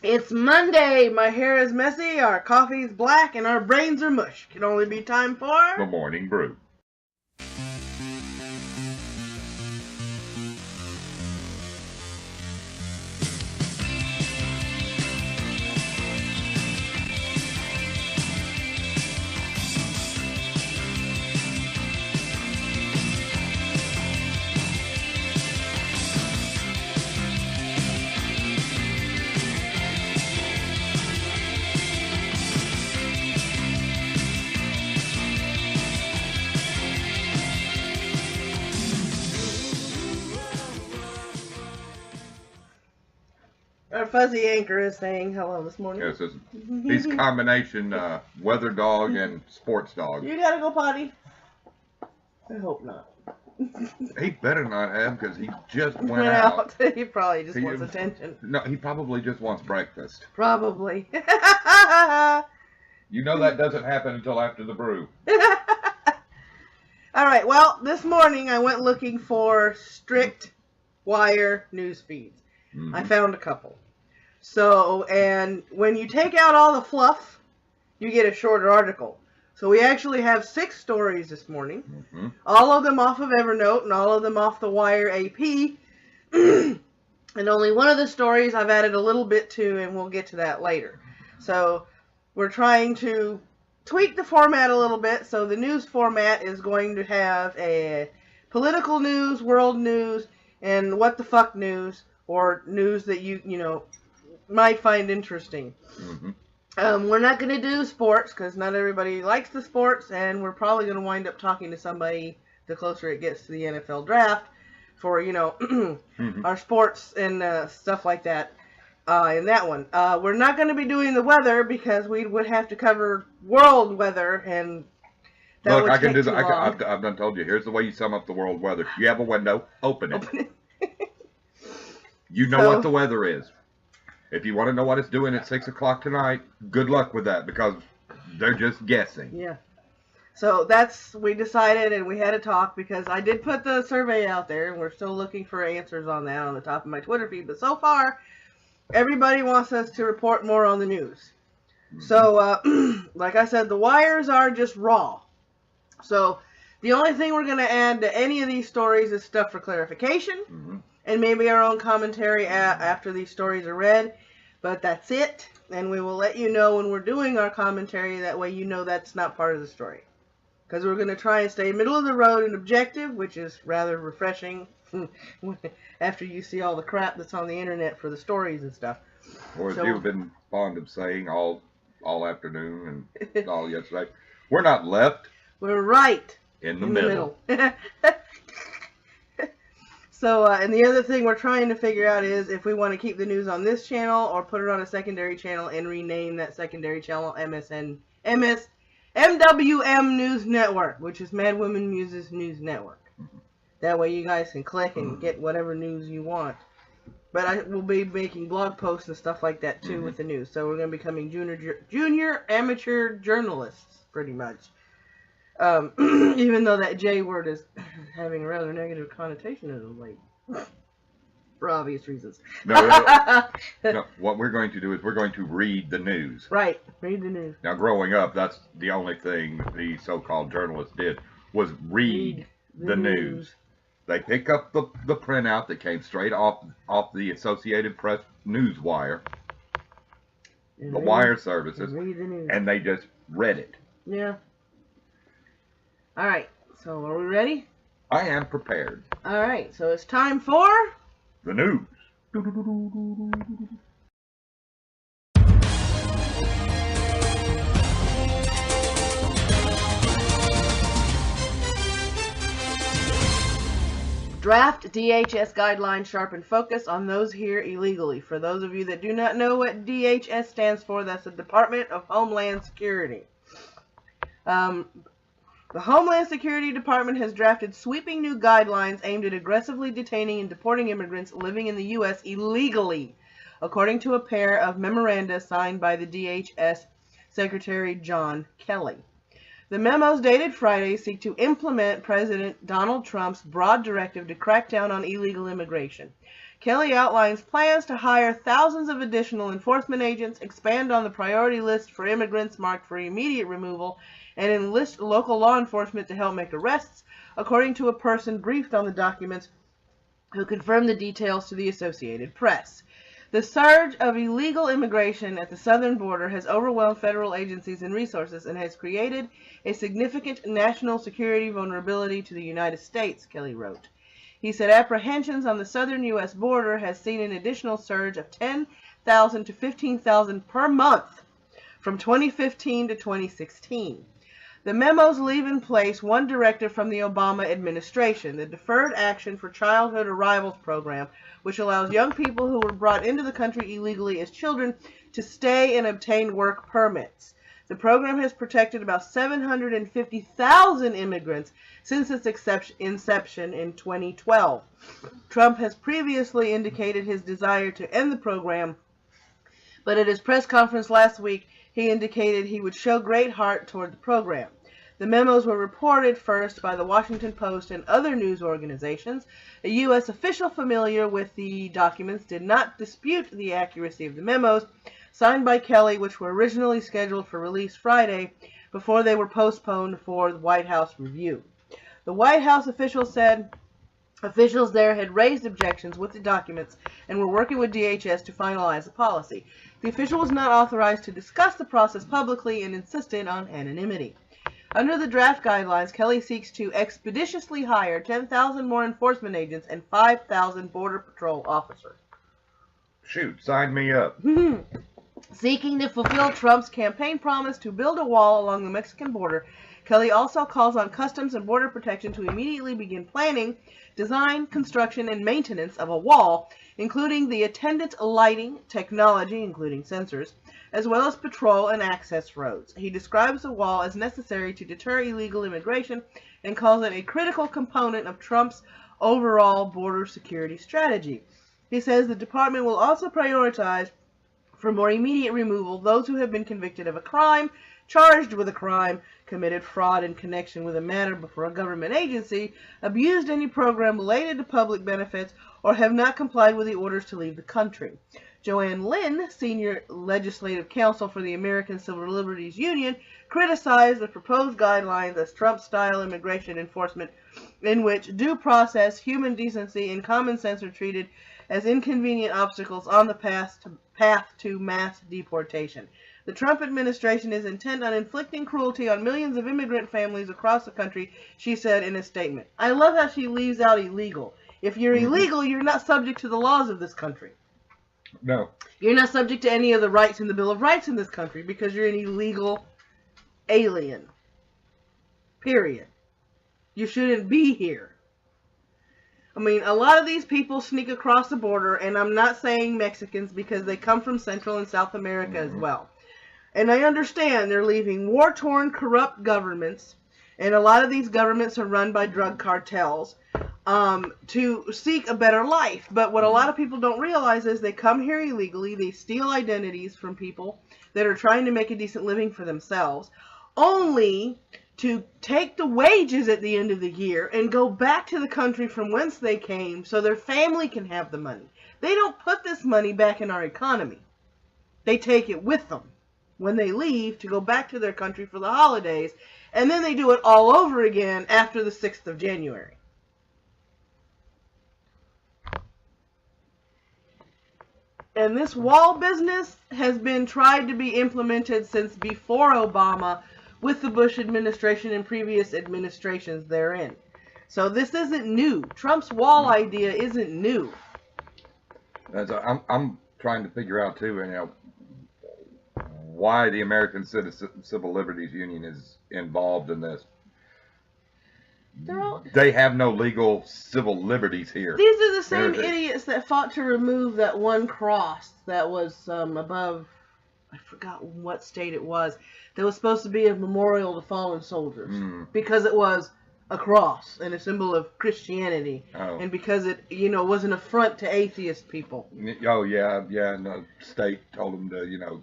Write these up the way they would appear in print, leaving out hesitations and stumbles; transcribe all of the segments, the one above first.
It's Monday. My hair is messy, our coffee's black, and our brains are mush. Can only be time for The Morning Brew. Our fuzzy anchor is saying hello this morning. Yes, he's a combination weather dog and sports dog. You gotta go potty. I hope not. He better not have, because he just went out. He probably just wants attention. No, he probably just wants breakfast. Probably. You know that doesn't happen until after the brew. All right, well, this morning I went looking for strict wire news feeds. Mm-hmm. I found a couple. So, and when you take out all the fluff, you get a shorter article. So we actually have 6 stories this morning. Mm-hmm. All of them off of Evernote and all of them off the Wire AP. And only one of the stories I've added a little bit to, and we'll get to that later. So we're trying to tweak the format a little bit. So the news format is going to have a political news, world news, and what the fuck news, or news that you know, might find interesting. Mm-hmm. We're not going to do sports because not everybody likes the sports, and we're probably going to wind up talking to somebody the closer it gets to the NFL draft for, you know, Mm-hmm. our sports and stuff like that in that one. We're not going to be doing the weather because we would have to cover world weather, and that Look, would I can take do too that. long. I've done told you. Here's the way you sum up the world weather. You have a window, open it. You know what the weather is. If you want to know what it's doing at 6 o'clock tonight, good luck with that, because they're just guessing. Yeah. So we decided, and we had a talk, because I did put the survey out there, and we're still looking for answers on that on the top of my Twitter feed. But so far, everybody wants us to report more on the news. Mm-hmm. So, like I said, the wires are just raw. So the only thing we're going to add to any of these stories is stuff for clarification. Mm-hmm. And maybe our own commentary after these stories are read. But that's it. And we will let you know when we're doing our commentary. That way you know that's not part of the story. Because we're going to try and stay middle of the road and objective, which is rather refreshing after you see all the crap that's on the internet for the stories and stuff. Or as you've been fond of saying all afternoon and all yesterday, we're not left. We're right in the middle. So, and the other thing we're trying to figure out is if we want to keep the news on this channel or put it on a secondary channel and rename that secondary channel MWM News Network, which is Mad Women Muses News Network. Mm-hmm. That way you guys can click and get whatever news you want. But I will be making blog posts and stuff like that too with the news. So we're going to be becoming junior amateur journalists, pretty much. Even though that J word is having a rather negative connotation as of late, for obvious reasons. No, what we're going to do is we're going to read the news. Right, read the news. Now, growing up, that's the only thing the so-called journalists did, was read the news. They pick up the printout that came straight off the Associated Press news wire, the wire services, read the news. And they just read it. Yeah. All right, so are we ready? I am prepared. All right, so it's time for the news. Draft DHS guidelines sharpen focus on those here illegally. For those of you that do not know what DHS stands for, that's the Department of Homeland Security. The Homeland Security Department has drafted sweeping new guidelines aimed at aggressively detaining and deporting immigrants living in the U.S. illegally, according to a pair of memoranda signed by the DHS Secretary John Kelly. The memos dated Friday seek to implement President Donald Trump's broad directive to crack down on illegal immigration. Kelly outlines plans to hire thousands of additional enforcement agents, expand on the priority list for immigrants marked for immediate removal, and enlist local law enforcement to help make arrests, according to a person briefed on the documents who confirmed the details to the Associated Press. The surge of illegal immigration at the southern border has overwhelmed federal agencies and resources and has created a significant national security vulnerability to the United States, Kelly wrote. He said apprehensions on the southern U.S. border has seen an additional surge of 10,000 to 15,000 per month from 2015 to 2016. The memos leave in place one directive from the Obama administration, the Deferred Action for Childhood Arrivals program, which allows young people who were brought into the country illegally as children to stay and obtain work permits. The program has protected about 750,000 immigrants since its inception in 2012. Trump has previously indicated his desire to end the program, but at his press conference last week, he indicated he would show great heart toward the program. The memos were reported first by the Washington Post and other news organizations. A U.S. official familiar with the documents did not dispute the accuracy of the memos signed by Kelly, which were originally scheduled for release Friday before they were postponed for the White House review. The White House officials said officials there had raised objections with the documents and were working with DHS to finalize the policy. The official was not authorized to discuss the process publicly and insisted on anonymity. Under the draft guidelines, Kelly seeks to expeditiously hire 10,000 more enforcement agents and 5,000 Border Patrol officers. Shoot, sign me up. Seeking to fulfill Trump's campaign promise to build a wall along the Mexican border, Kelly also calls on Customs and Border Protection to immediately begin planning, design, construction, and maintenance of a wall, including the attendant lighting technology, including sensors, as well as patrol and access roads. He describes the wall as necessary to deter illegal immigration and calls it a critical component of Trump's overall border security strategy. He says the department will also prioritize for more immediate removal those who have been convicted of a crime, charged with a crime, committed fraud in connection with a matter before a government agency, abused any program related to public benefits, or have not complied with the orders to leave the country. Joanne Lynn, senior legislative counsel for the American Civil Liberties Union, criticized the proposed guidelines as Trump-style immigration enforcement in which due process, human decency, and common sense are treated as inconvenient obstacles on the path to mass deportation. The Trump administration is intent on inflicting cruelty on millions of immigrant families across the country, she said in a statement. I love how she leaves out illegal. If you're illegal, you're not subject to the laws of this country. No. You're not subject to any of the rights in the Bill of Rights in this country because you're an illegal alien. Period. You shouldn't be here. I mean, a lot of these people sneak across the border, and I'm not saying Mexicans because they come from Central and South America as well. And I understand they're leaving war-torn, corrupt governments, and a lot of these governments are run by drug cartels, to seek a better life. But what a lot of people don't realize is they come here illegally, they steal identities from people that are trying to make a decent living for themselves, only to take the wages at the end of the year and go back to the country from whence they came so their family can have the money. They don't put this money back in our economy. They take it with them when they leave to go back to their country for the holidays, and then they do it all over again after the 6th of January. And this wall business has been tried to be implemented since before Obama with the Bush administration and previous administrations therein. So this isn't new. Trump's wall idea isn't new. I'm trying to figure out too, why the American Civil Liberties Union is involved in this. They have no legal civil liberties here. These are the same idiots that fought to remove that one cross that was above, I forgot what state it was, that was supposed to be a memorial to fallen soldiers. Because it was a cross and a symbol of Christianity. And because it, was an affront to atheist people. Oh, yeah, and the state told them to,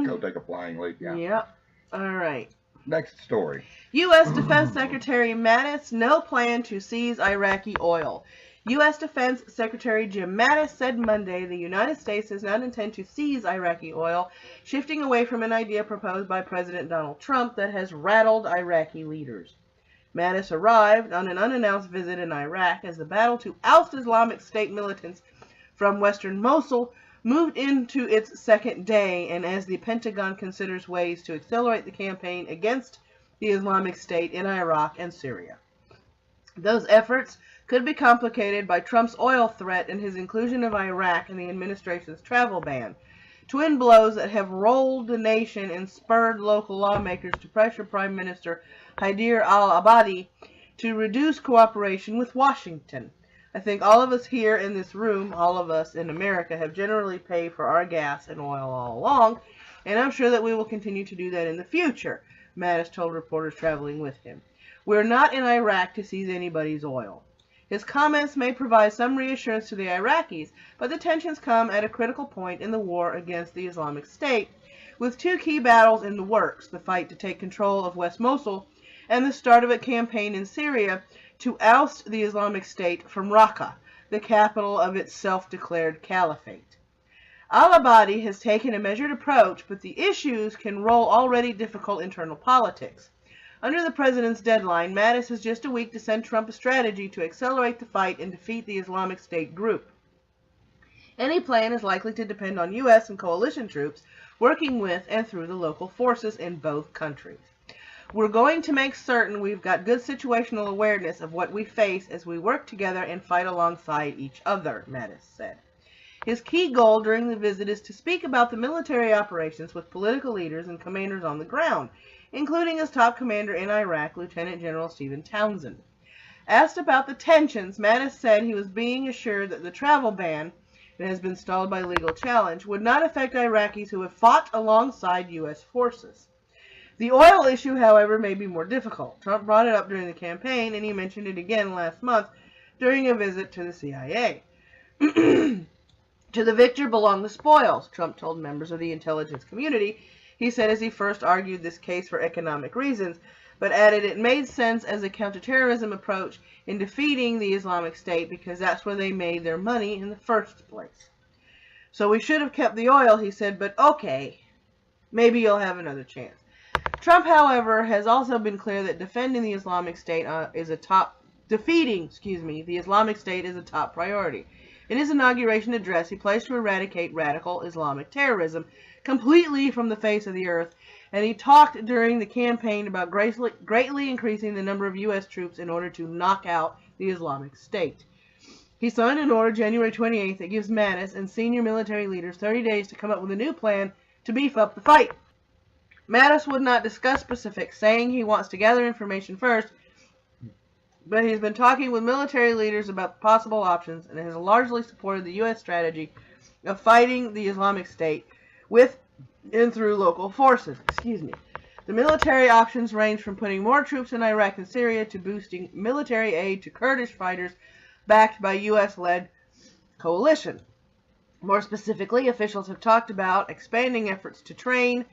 go take a flying leap. Yeah. Yep. All right. Next story. U.S. Defense Secretary Mattis, no plan to seize Iraqi oil. U.S. Defense Secretary Jim Mattis said Monday the United States does not intend to seize Iraqi oil, shifting away from an idea proposed by President Donald Trump that has rattled Iraqi leaders. Mattis arrived on an unannounced visit in Iraq as the battle to oust Islamic State militants from western Mosul moved into its second day, and as the Pentagon considers ways to accelerate the campaign against the Islamic State in Iraq and Syria. Those efforts could be complicated by Trump's oil threat and his inclusion of Iraq in the administration's travel ban, twin blows that have rolled the nation and spurred local lawmakers to pressure Prime Minister Haider al-Abadi to reduce cooperation with Washington. I think all of us here in this room, all of us in America, have generally paid for our gas and oil all along, and I'm sure that we will continue to do that in the future, Mattis told reporters traveling with him. We're not in Iraq to seize anybody's oil. His comments may provide some reassurance to the Iraqis, but the tensions come at a critical point in the war against the Islamic State, with two key battles in the works, the fight to take control of West Mosul and the start of a campaign in Syria to oust the Islamic State from Raqqa, the capital of its self-declared caliphate. Al-Abadi has taken a measured approach, but the issues can roll already difficult internal politics. Under the president's deadline, Mattis has just a week to send Trump a strategy to accelerate the fight and defeat the Islamic State group. Any plan is likely to depend on U.S. and coalition troops working with and through the local forces in both countries. We're going to make certain we've got good situational awareness of what we face as we work together and fight alongside each other, Mattis said. His key goal during the visit is to speak about the military operations with political leaders and commanders on the ground, including his top commander in Iraq, Lieutenant General Stephen Townsend. Asked about the tensions, Mattis said he was being assured that the travel ban, that has been stalled by legal challenge, would not affect Iraqis who have fought alongside U.S. forces. The oil issue, however, may be more difficult. Trump brought it up during the campaign, and he mentioned it again last month during a visit to the CIA. To the victor belong the spoils, Trump told members of the intelligence community, he said as he first argued this case for economic reasons, but added it made sense as a counterterrorism approach in defeating the Islamic State because that's where they made their money in the first place. So we should have kept the oil, he said, but okay, maybe you'll have another chance. Trump, however, has also been clear that defending the Islamic State defeating the Islamic State is a top priority. In his inauguration address, he pledged to eradicate radical Islamic terrorism completely from the face of the earth, and he talked during the campaign about greatly increasing the number of U.S. troops in order to knock out the Islamic State. He signed an order January 28th that gives Mattis and senior military leaders 30 days to come up with a new plan to beef up the fight. Mattis would not discuss specifics, saying he wants to gather information first, but he's been talking with military leaders about possible options and has largely supported the U.S. strategy of fighting the Islamic State with and through local forces. The military options range from putting more troops in Iraq and Syria to boosting military aid to Kurdish fighters backed by U.S.-led coalition. More specifically, officials have talked about expanding efforts to train,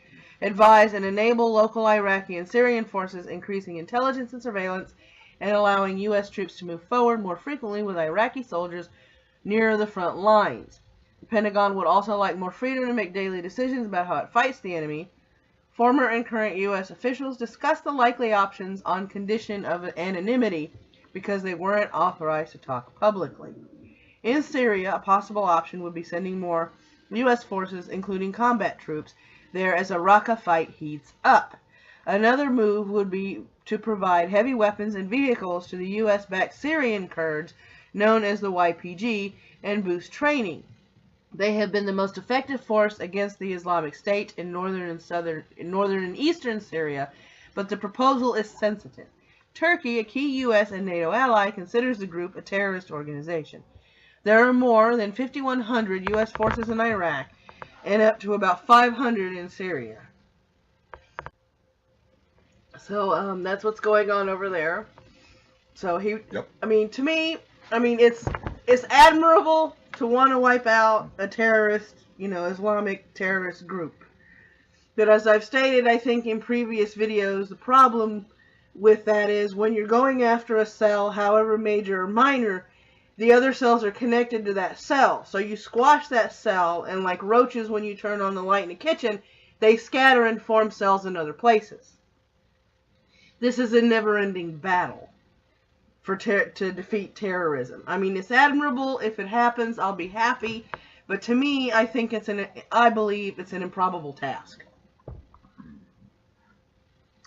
advise, and enable local Iraqi and Syrian forces, increasing intelligence and surveillance, and allowing U.S. troops to move forward more frequently with Iraqi soldiers near the front lines. The Pentagon would also like more freedom to make daily decisions about how it fights the enemy. Former and current U.S. officials discussed the likely options on condition of anonymity because they weren't authorized to talk publicly. In Syria, a possible option would be sending more U.S. forces, including combat troops, there as a Raqqa fight heats up. Another move would be to provide heavy weapons and vehicles to the U.S.-backed Syrian Kurds, known as the YPG, and boost training. They have been the most effective force against the Islamic State in northern and eastern Syria, but the proposal is sensitive. Turkey, a key U.S. and NATO ally, considers the group a terrorist organization. There are more than 5,100 U.S. forces in Iraq and up to about 500 in Syria. So that's what's going on over there. So to me, it's admirable to want to wipe out a terrorist, Islamic terrorist group. But as I've stated, I think in previous videos, the problem with that is when you're going after a cell, however major or minor, the other cells are connected to that cell. So you squash that cell, and like roaches when you turn on the light in the kitchen, they scatter and form cells in other places. This is a never-ending battle to defeat terrorism. I mean, it's admirable. If it happens, I'll be happy. But to me, I believe it's an improbable task.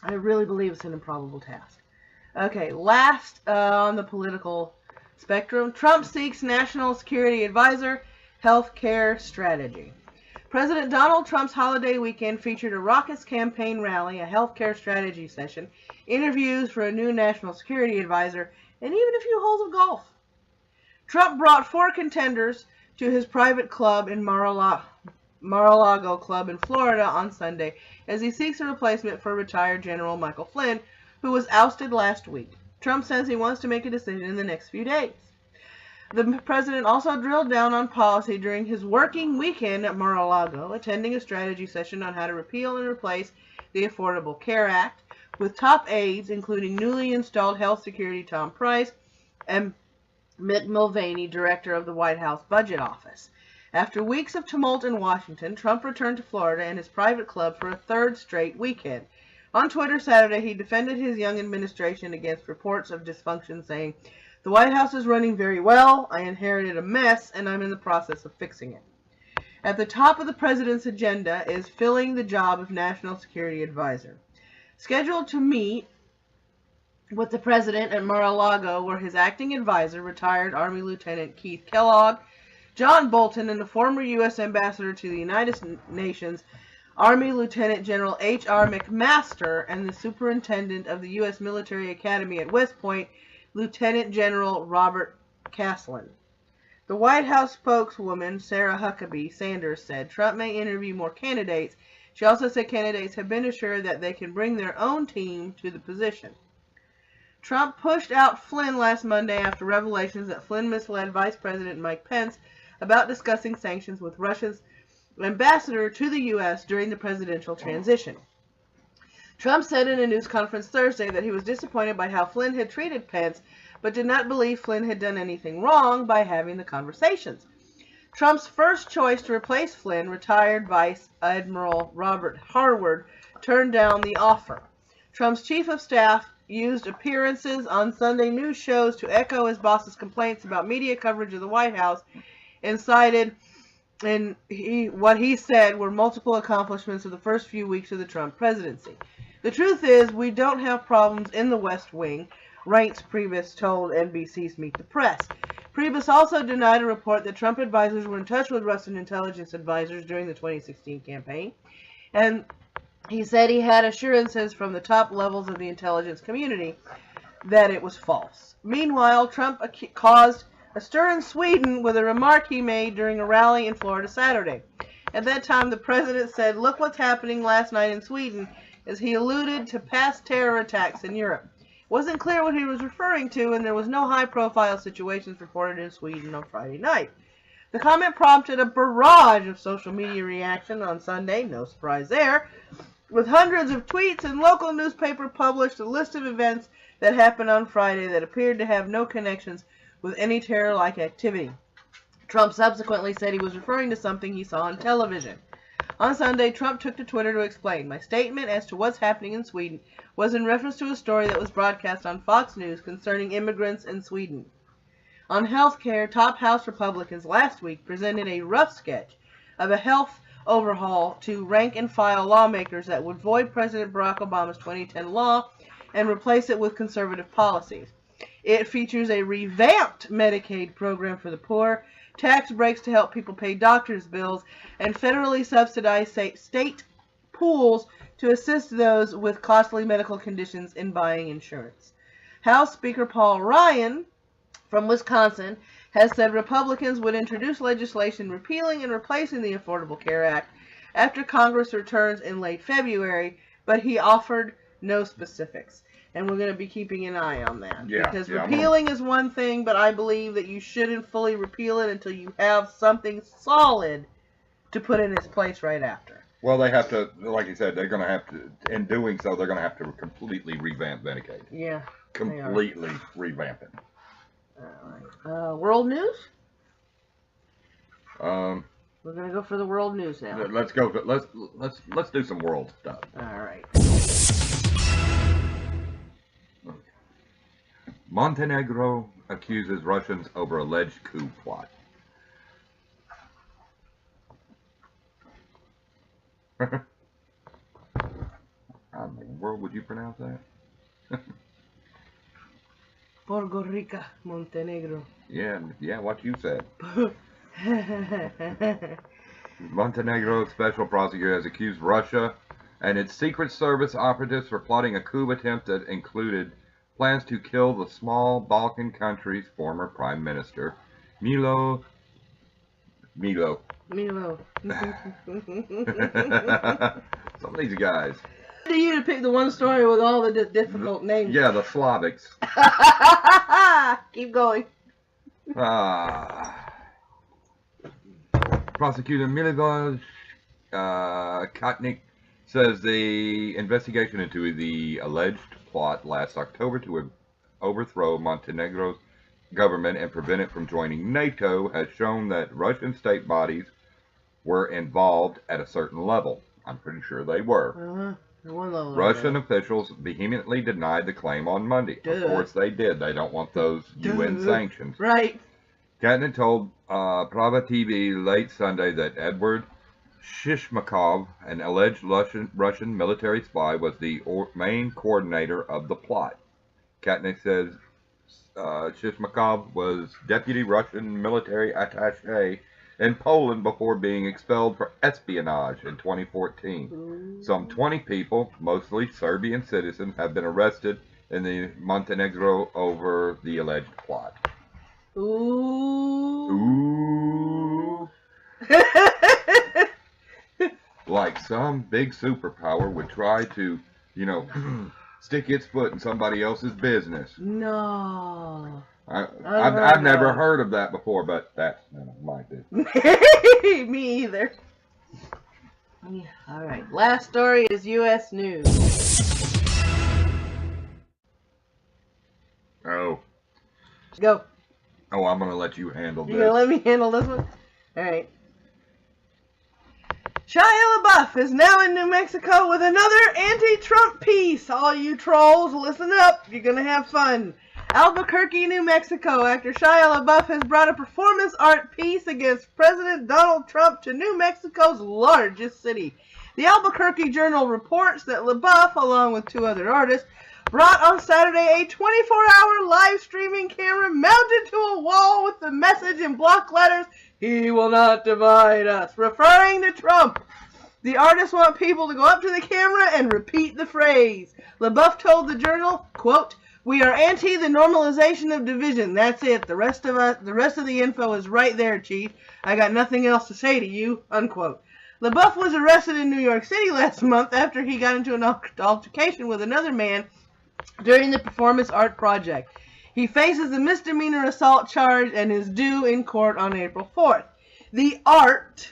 I really believe it's an improbable task. Okay, last on the political spectrum, Trump seeks National Security Advisor, Health Care Strategy. President Donald Trump's holiday weekend featured a raucous campaign rally, a health care strategy session, interviews for a new national security advisor, and even a few holes of golf. Trump brought 4 contenders to his private club in Mar-a-Lago Club in Florida on Sunday as he seeks a replacement for retired General Michael Flynn, who was ousted last week. Trump says he wants to make a decision in the next few days. The president also drilled down on policy during his working weekend at Mar-a-Lago, attending a strategy session on how to repeal and replace the Affordable Care Act, with top aides, including newly installed Health Secretary Tom Price and Mick Mulvaney, director of the White House Budget Office. After weeks of tumult in Washington, Trump returned to Florida and his private club for a 3rd straight weekend. On Twitter Saturday, he defended his young administration against reports of dysfunction, saying, "The White House is running very well. I inherited a mess, and I'm in the process of fixing it." At the top of the president's agenda is filling the job of National Security Advisor. Scheduled to meet with the president at Mar-a-Lago were his acting advisor, retired Army Lieutenant Keith Kellogg, John Bolton, and the former U.S. Ambassador to the United Nations, Army Lieutenant General H.R. McMaster, and the Superintendent of the U.S. Military Academy at West Point, Lieutenant General Robert Caslin. The White House spokeswoman, Sarah Huckabee Sanders, said Trump may interview more candidates. She also said candidates have been assured that they can bring their own team to the position. Trump pushed out Flynn last Monday after revelations that Flynn misled Vice President Mike Pence about discussing sanctions with Russia's ambassador to the U.S. during the presidential transition. Trump said in a news conference Thursday that he was disappointed by how Flynn had treated Pence, but did not believe Flynn had done anything wrong by having the conversations. Trump's first choice to replace Flynn, retired Vice Admiral Robert Harward, turned down the offer. Trump's chief of staff used appearances on Sunday news shows to echo his boss's complaints about media coverage of the White House and cited what he said were multiple accomplishments of the first few weeks of the Trump presidency. The truth is, we don't have problems in the West Wing, Reince Priebus told NBC's Meet the Press. Priebus also denied a report that Trump advisors were in touch with Russian intelligence advisors during the 2016 campaign, and he said he had assurances from the top levels of the intelligence community that it was false. Meanwhile, Trump caused a stir in Sweden with a remark he made during a rally in Florida Saturday. At that time, the president said, "Look what's happening last night in Sweden," as he alluded to past terror attacks in Europe. It wasn't clear what he was referring to, and there was no high-profile situations reported in Sweden on Friday night. The comment prompted a barrage of social media reaction on Sunday, no surprise there, with hundreds of tweets, and local newspaper published a list of events that happened on Friday that appeared to have no connections with any terror-like activity. Trump subsequently said he was referring to something he saw on television. On Sunday, Trump took to Twitter to explain, "My statement as to what's happening in Sweden was in reference to a story that was broadcast on Fox News concerning immigrants in Sweden." On health care, top House Republicans last week presented a rough sketch of a health overhaul to rank-and-file lawmakers that would void President Barack Obama's 2010 law and replace it with conservative policies. It features a revamped Medicaid program for the poor, tax breaks to help people pay doctors' bills, and federally subsidized state pools to assist those with costly medical conditions in buying insurance. House Speaker Paul Ryan from Wisconsin has said Republicans would introduce legislation repealing and replacing the Affordable Care Act after Congress returns in late February, but he offered no specifics. And we're going to be keeping an eye on that. Because repealing is one thing, but I believe that you shouldn't fully repeal it until you have something solid to put in its place right after. Well, they have to, like you said, they're going to have to, in doing so, they're going to have to completely revamp Medicaid. Yeah. Completely revamp it. Alright. World news? Um, We're gonna go for the world news now. let's go. Let's do some world stuff. Alright. Montenegro accuses Russians over alleged coup plot. How in the world would you pronounce that? Puerto Rico, Montenegro. Yeah, what you said. Montenegro's special prosecutor has accused Russia and its Secret Service operatives for plotting a coup attempt that included plans to kill the small Balkan country's former prime minister, Milo. Some of these guys. Do you to pick the one story with all the difficult names? Yeah, the Slavics. Keep going. Prosecutor Milivoj Kotnik says the investigation into the alleged plot last October to overthrow Montenegro's government and prevent it from joining NATO has shown that Russian state bodies were involved at a certain level. I'm pretty sure they were. Russian officials vehemently denied the claim on Monday. Of course they did. They don't want those UN sanctions. Right. Katniss told Prava TV late Sunday that Edward Shishmakov, an alleged Russian military spy, was the main coordinator of the plot. Katniss says Shishmakov was deputy Russian military attaché in Poland before being expelled for espionage in 2014. Some 20 people, mostly Serbian citizens, have been arrested in the Montenegro over the alleged plot. Ooh. Like some big superpower would try to, stick its foot in somebody else's business. No. I've never heard of that before, but that's my business. Me either. All right. Last story is U.S. news. Oh. Go. Oh, I'm going to let you handle this. You're going to let me handle this one? All right. Shia LaBeouf is now in New Mexico with another anti-Trump piece. All you trolls, listen up. You're going to have fun. Albuquerque, New Mexico. Actor Shia LaBeouf has brought a performance art piece against President Donald Trump to New Mexico's largest city. The Albuquerque Journal reports that LaBeouf, along with two other artists, brought on Saturday a 24-hour live streaming camera mounted to a wall with the message in block letters, "He will not divide us," referring to Trump. The artists want people to go up to the camera and repeat the phrase. LaBeouf told the Journal, quote, "We are anti the normalization of division. That's it. The rest of the info is right there, Chief. I got nothing else to say to you," unquote. LaBeouf was arrested in New York City last month after he got into an altercation with another man during the performance art project. He faces a misdemeanor assault charge and is due in court on April 4th. The art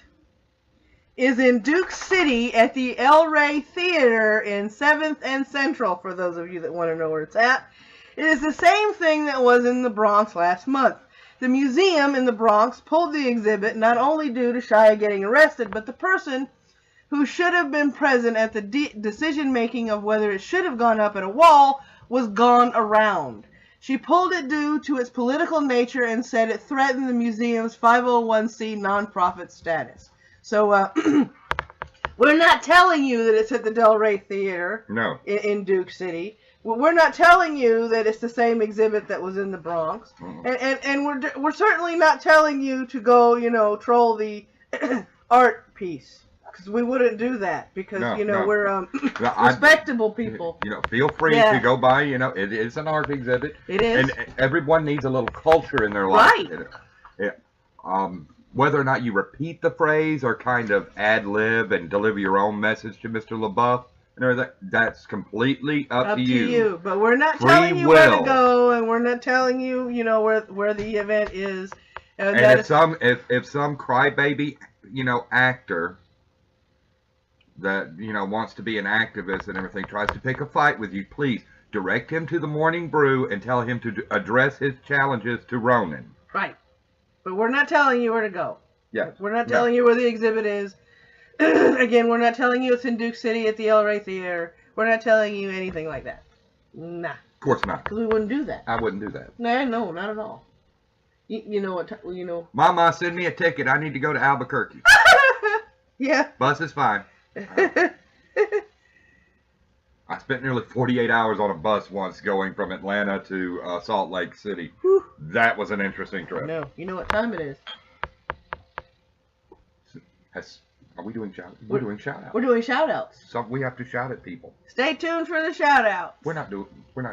is in Duke City at the El Rey Theater in 7th and Central, for those of you that want to know where it's at. It is the same thing that was in the Bronx last month. The museum in the Bronx pulled the exhibit not only due to Shia getting arrested, but the person who should have been present at the decision-making of whether it should have gone up at a wall was gone around. She pulled it due to its political nature and said it threatened the museum's 501c nonprofit status. So, we're not telling you that it's at the Del Rey Theater in Duke City. We're not telling you that it's the same exhibit that was in the Bronx. And we're certainly not telling you to go, troll the art piece. Because we wouldn't do that. Because, we're respectable people. Feel free to go by. It is an art exhibit. It is. And everyone needs a little culture in their life. Right. Whether or not you repeat the phrase or kind of ad-lib and deliver your own message to Mr. LaBeouf, that's completly up to you. But we're not telling you where to go, and we're not telling you, where the event is. And if some crybaby, actor that wants to be an activist and everything tries to pick a fight with you, please direct him to the morning brew, and tell him to address his challenges to Ronan. Right. But we're not telling you where to go. Yeah. We're not telling you where the exhibit is. Again, we're not telling you it's in Duke City at the El Rey Theater. We're not telling you anything like that. Nah. Of course not. Because we wouldn't do that. I wouldn't do that. Nah, no, not at all. You know what? You know. Mama, send me a ticket. I need to go to Albuquerque. Yeah. Bus is fine. I spent nearly 48 hours on a bus once going from Atlanta to Salt Lake City. Whew. That was an interesting trip. No, you know what time it is. Are we doing shout? We're doing shout outs. We're doing shout outs. So we have to shout at people. Stay tuned for the shout outs. We're not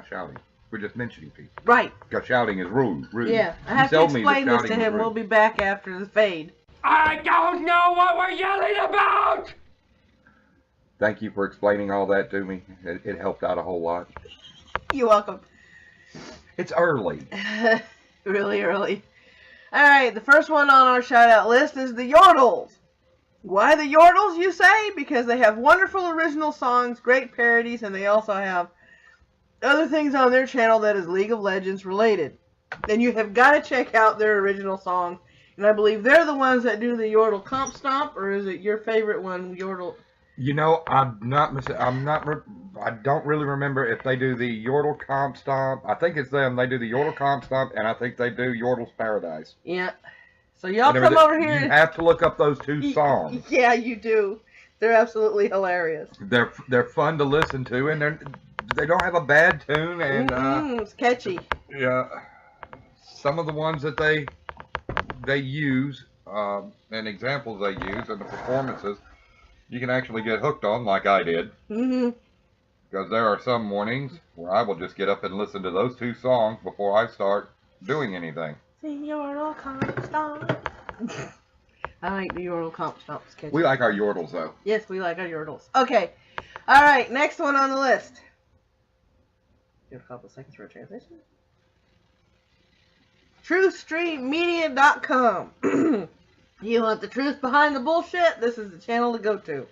shouting. We're just mentioning people. Right. Because shouting is rude. Yeah, I have to explain this to him. We'll be back after the fade. I don't know what we're yelling about! Thank you for explaining all that to me. It helped out a whole lot. You're welcome. It's early. Really early. Alright, the first one on our shout out list is the Yordles. Why the Yordles, you say? Because they have wonderful original songs, great parodies, and they also have other things on their channel that is League of Legends related. And you have got to check out their original songs. And I believe they're the ones that do the Yordle Comp Stomp, or is it your favorite one, Yordle? You know, I don't really remember if they do the Yordle Comp Stomp. I think it's them. They do the Yordle Comp Stomp, and I think they do Yordle's Paradise. Yeah. So y'all come over here. You have to look up those two songs. Yeah, you do. They're absolutely hilarious. They're fun to listen to, and they don't have a bad tune, and it's catchy. Yeah, some of the ones that they use and examples they use in the performances, you can actually get hooked on, like I did. Because there are some mornings where I will just get up and listen to those two songs before I start doing anything. The Yordle Comp Stomp. I like the Yordle Comp Stomps. Catchy. We like our Yordles, though. Yes, we like our Yordles. Okay. Alright, next one on the list. Give a couple seconds for a transition. TruthStreamMedia.com. You want the truth behind the bullshit? This is the channel to go to.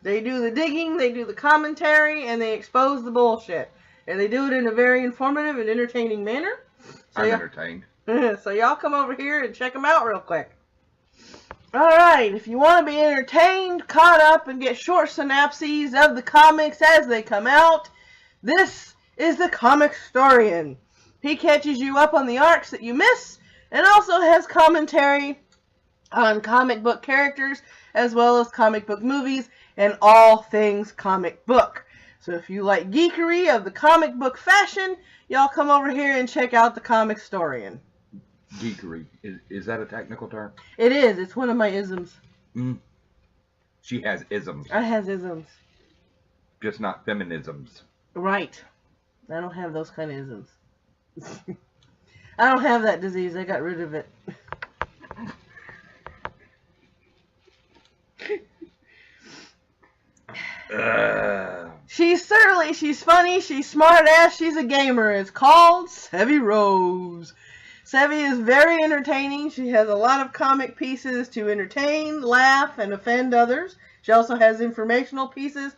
They do the digging, they do the commentary, and they expose the bullshit. And they do it in a very informative and entertaining manner. So I'm entertained. So y'all come over here and check them out real quick. Alright, if you want to be entertained, caught up, and get short synopses of the comics as they come out, this is the Comic Historian. He catches you up on the arcs that you miss, and also has commentary on comic book characters, as well as comic book movies, and all things comic book. So if you like geekery of the comic book fashion, y'all come over here and check out the Comic Historian. Geekery. Is that a technical term? It is. It's one of my isms. She has isms. I has isms. Just not feminisms. Right. I don't have those kind of isms. I don't have that disease. I got rid of it. She's surly, she's funny, she's smart ass, she's a gamer. It's called Sevy Rose. Sevy is very entertaining. She has a lot of comic pieces to entertain, laugh, and offend others. She also has informational pieces.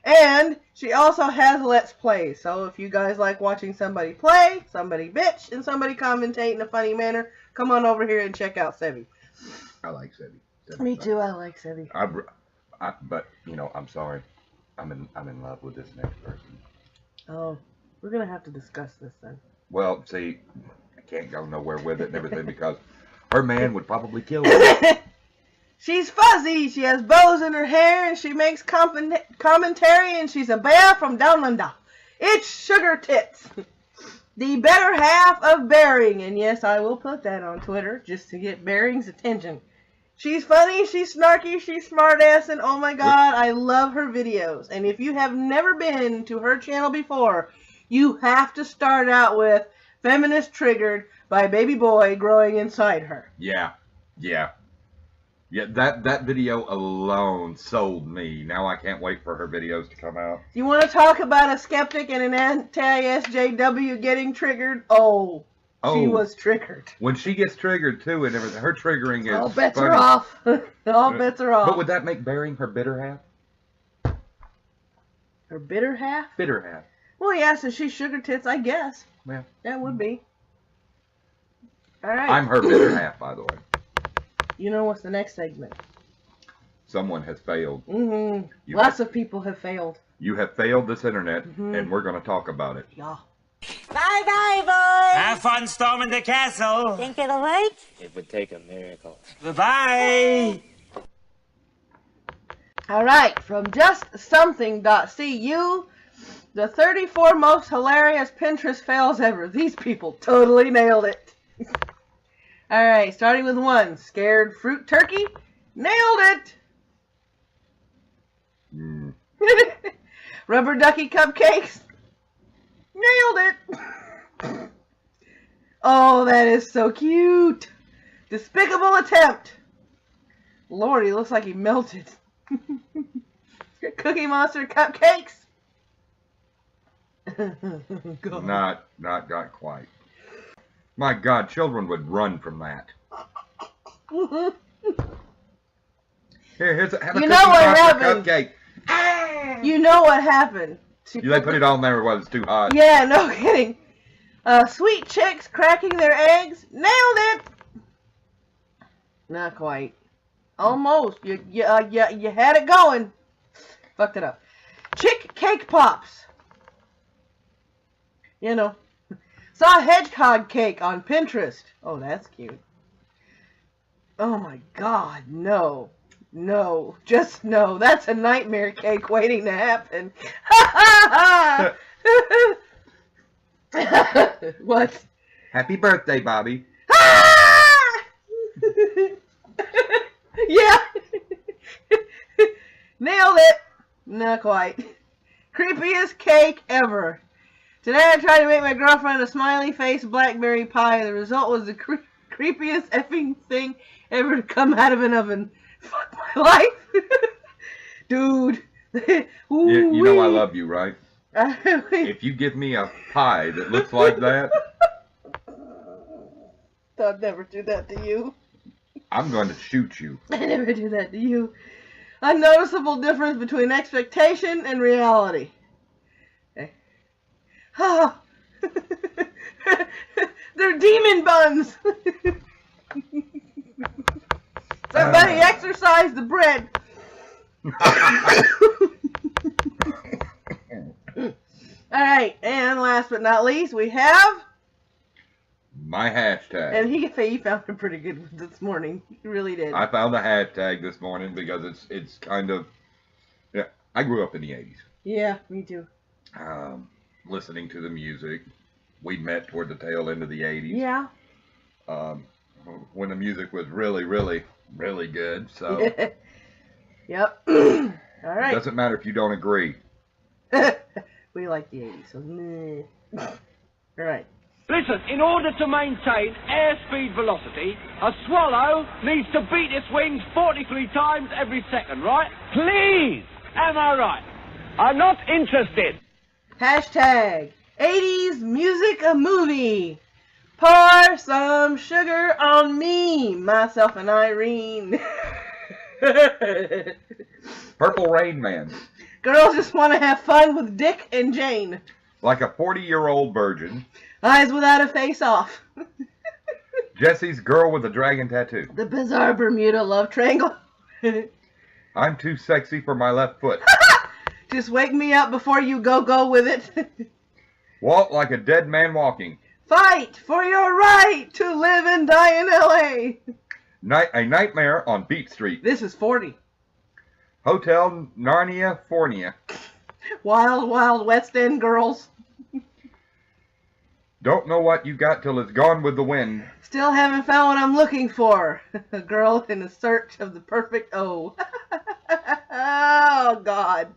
And she also has Let's Play. So if you guys like watching somebody play, somebody bitch, and somebody commentate in a funny manner, come on over here and check out Sevy. I like Sevy. Me too, I like Sevy. But, you know, I'm sorry. I'm in love with this next person. Oh, we're going to have to discuss this then. Well, see, I can't go nowhere with it and everything because her man would probably kill her. She's fuzzy, she has bows in her hair, and she makes commentary, and she's a bear from down under. It's Sugar Tits, the better half of Bearing, and yes, I will put that on Twitter just to get Bearing's attention. She's funny, she's snarky, she's smart ass, and oh my god, I love her videos. And if you have never been to her channel before, you have to start out with Feminist Triggered by Baby Boy Growing Inside Her. Yeah. Yeah, that video alone sold me. Now I can't wait for her videos to come out. You want to talk about a skeptic and an anti-SJW getting triggered? Oh, she was triggered. When she gets triggered, too, and everything, her triggering is all bets funny. are off. All bets are off. But would that make Bearing her bitter half? Her bitter half? Bitter half. Well, yeah, so she's sugar tits, I guess. Well, That would be. All right. I'm her better half, by the way. You know what's the next segment? Someone has failed. Mm-hmm. You Lots have- of people have failed. You have failed this internet, Mm-hmm. and we're going to talk about it. Yeah. Bye-bye, boys. Have fun storming the castle. Think it'll work? It would take a miracle. Bye-bye. All right, from justsomething.cu, the 34 most hilarious Pinterest fails ever. These people totally nailed it. All right, starting with 1, scared fruit turkey. Nailed it. Mm. Rubber ducky cupcakes. Nailed it. Oh, that is so cute. Despicable attempt. Lord, he looks like he melted. Cookie Monster cupcakes. God. Not quite. My God, children would run from that. Have a You Cookie know what Monster happened? cupcake. You know what happened? She They put it on there while it's too hot. Yeah, no kidding. Sweet chicks cracking their eggs. Nailed it. Not quite. Almost. You had it going. Fucked it up. Chick cake pops. You know. Saw hedgehog cake on Pinterest. Oh, that's cute. Oh my God, no. No. Just no. That's a nightmare cake waiting to happen. What? Happy birthday, Bobby. Yeah. Nailed it. Not quite. Creepiest cake ever. Today I tried to make my girlfriend a smiley face blackberry pie. The result was the creepiest effing thing ever to come out of an oven. Fuck my life. Dude. You know I love you, right? If you give me a pie that looks like that, I'd never do that to you. I'm going to shoot you. I never do that to you. A noticeable difference between expectation and reality. Okay. Oh. They're demon buns. Somebody exercise the bread. Alright, and last but not least, we have... My hashtag. And he found a pretty good one this morning. He really did. I found a hashtag this morning because it's kind of... Yeah, I grew up in the 80s. Yeah, me too. Listening to the music. We met toward the tail end of the 80s. Yeah. When the music was really, really, really good. So Yep. All right. it doesn't matter if you don't agree. We like the 80s, so meh. All right. Listen, in order to maintain airspeed velocity, a swallow needs to beat its wings 43 times every second, right? Please! Am I right? I'm not interested. Hashtag 80s music a movie. Pour some sugar on me, myself and Irene. Purple Rain Man. Girls just want to have fun with Dick and Jane. Like a 40-year-old virgin. Eyes without a face off. Jesse's girl with a dragon tattoo. The bizarre Bermuda love triangle. I'm too sexy for my left foot. Just wake me up before you go with it. Walk like a dead man walking. Fight for your right to live and die in L.A. A Nightmare on Beat Street. This is 40. Hotel Narnia, Fornia. Wild, wild West End girls. Don't know what you got till it's gone with the wind. Still haven't found what I'm looking for. A girl in a search of the perfect O. Oh, God.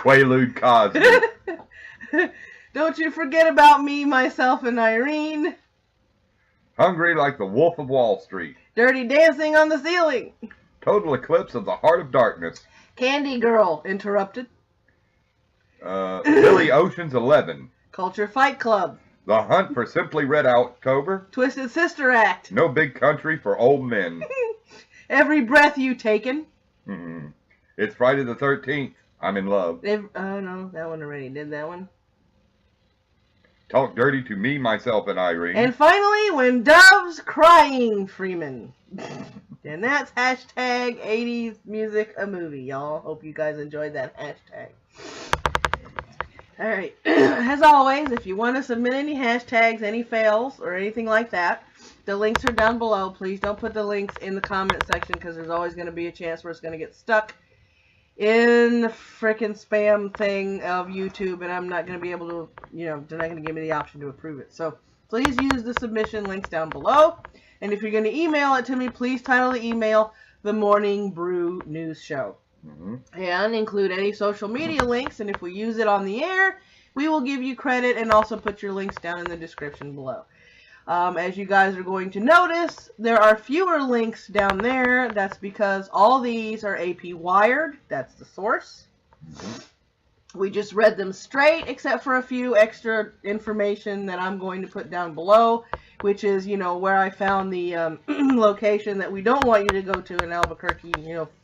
Quaalude Cosby. Don't you forget about me, myself, and Irene. Hungry like the Wolf of Wall Street. Dirty dancing on the ceiling. Total eclipse of the heart of darkness. Candy Girl interrupted. Billy Ocean's 11. Culture Fight Club. The Hunt for Simply Red October. Twisted Sister Act. No Big Country for Old Men. Every Breath You Taken. Mm-hmm. It's Friday the 13th. I'm in love. Oh, no, that one already did that one. Talk dirty to me, myself, and Irene. And finally, when doves crying, Freeman. And that's hashtag 80s music a movie, y'all. Hope you guys enjoyed that hashtag. Alright, as always, if you want to submit any hashtags, any fails, or anything like that, the links are down below. Please don't put the links in the comment section because there's always going to be a chance where it's going to get stuck in the frickin' spam thing of YouTube, and I'm not going to be able to, they're not going to give me the option to approve it. So please use the submission links down below. And if you're going to email it to me, please title the email The Morning Brew News Show. And include any social media links, and if we use it on the air, we will give you credit and also put your links down in the description below. As you guys are going to notice, there are fewer links down there. That's because all these are AP wired. That's the source. We just read them straight, except for a few extra information that I'm going to put down below, which is, where I found the location that we don't want you to go to in Albuquerque,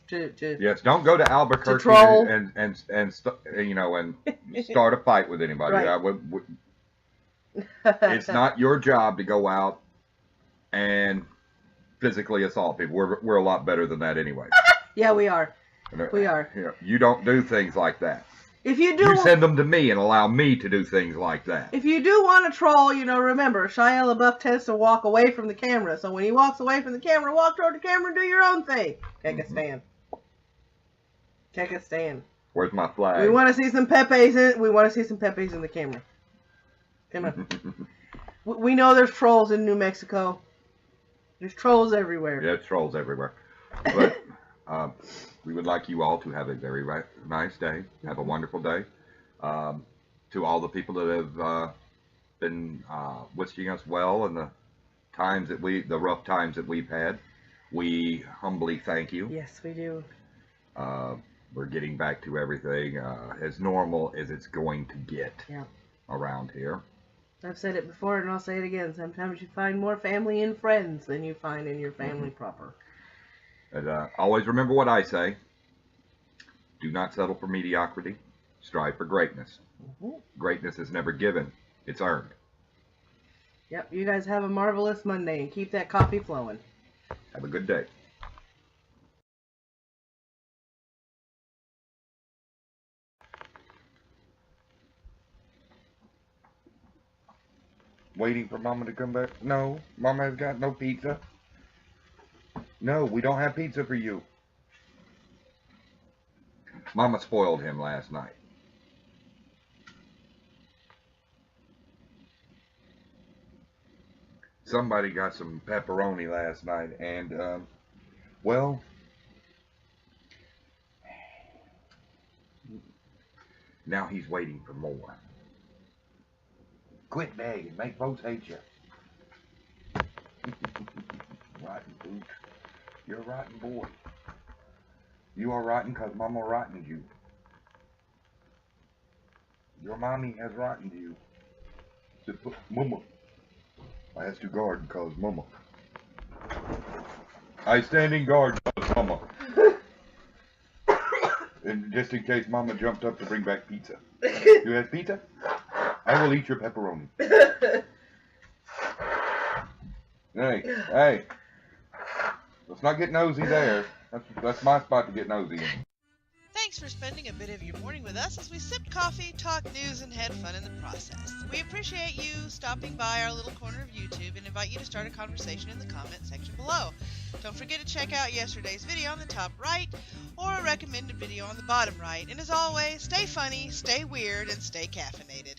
Yes, don't go to Albuquerque troll. and start a fight with anybody. Right. It's not your job to go out and physically assault people. We're a lot better than that anyway. Yeah, we are. We are. You don't do things like that. If you do, you send them to me and allow me to do things like that. If you do want to troll, remember, Shia LaBeouf tends to walk away from the camera. So when he walks away from the camera, walk toward the camera and do your own thing. Take a stand. Take a stand. Where's my flag? We want to see some Pepes in. We want to see some Pepes in the camera. Come on. We know there's trolls in New Mexico. There's trolls everywhere. Yeah, there's trolls everywhere. But we would like you all to have a very nice day. Have a wonderful day. To all the people that have been wishing us well in the rough times that we've had, we humbly thank you. Yes, we do. We're getting back to everything as normal as it's going to get around here. I've said it before and I'll say it again. Sometimes you find more family and friends than you find in your family proper. And always remember what I say. Do not settle for mediocrity. Strive for greatness. Greatness is never given. It's earned. Yep, you guys have a marvelous Monday and keep that coffee flowing. Have a good day. Waiting for Mama to come back? No, Mama has got no pizza. No, we don't have pizza for you. Mama spoiled him last night. Somebody got some pepperoni last night, and, well, now he's waiting for more. Quit begging. Make folks hate you. Rotten boot. You're a rotten boy. You are rotten because Mama rottened you. Your mommy has rottened you. Mama. I has to guard because Mama. I stand in guard because Mama. And just in case Mama jumped up to bring back pizza. You have pizza? I will eat your pepperoni. Hey. Let's not get nosy there. That's my spot to get nosy in. Thanks for spending a bit of your morning with us as we sipped coffee, talked news, and had fun in the process. We appreciate you stopping by our little corner of YouTube and invite you to start a conversation in the comment section below. Don't forget to check out yesterday's video on the top right or a recommended video on the bottom right. And as always, stay funny, stay weird, and stay caffeinated.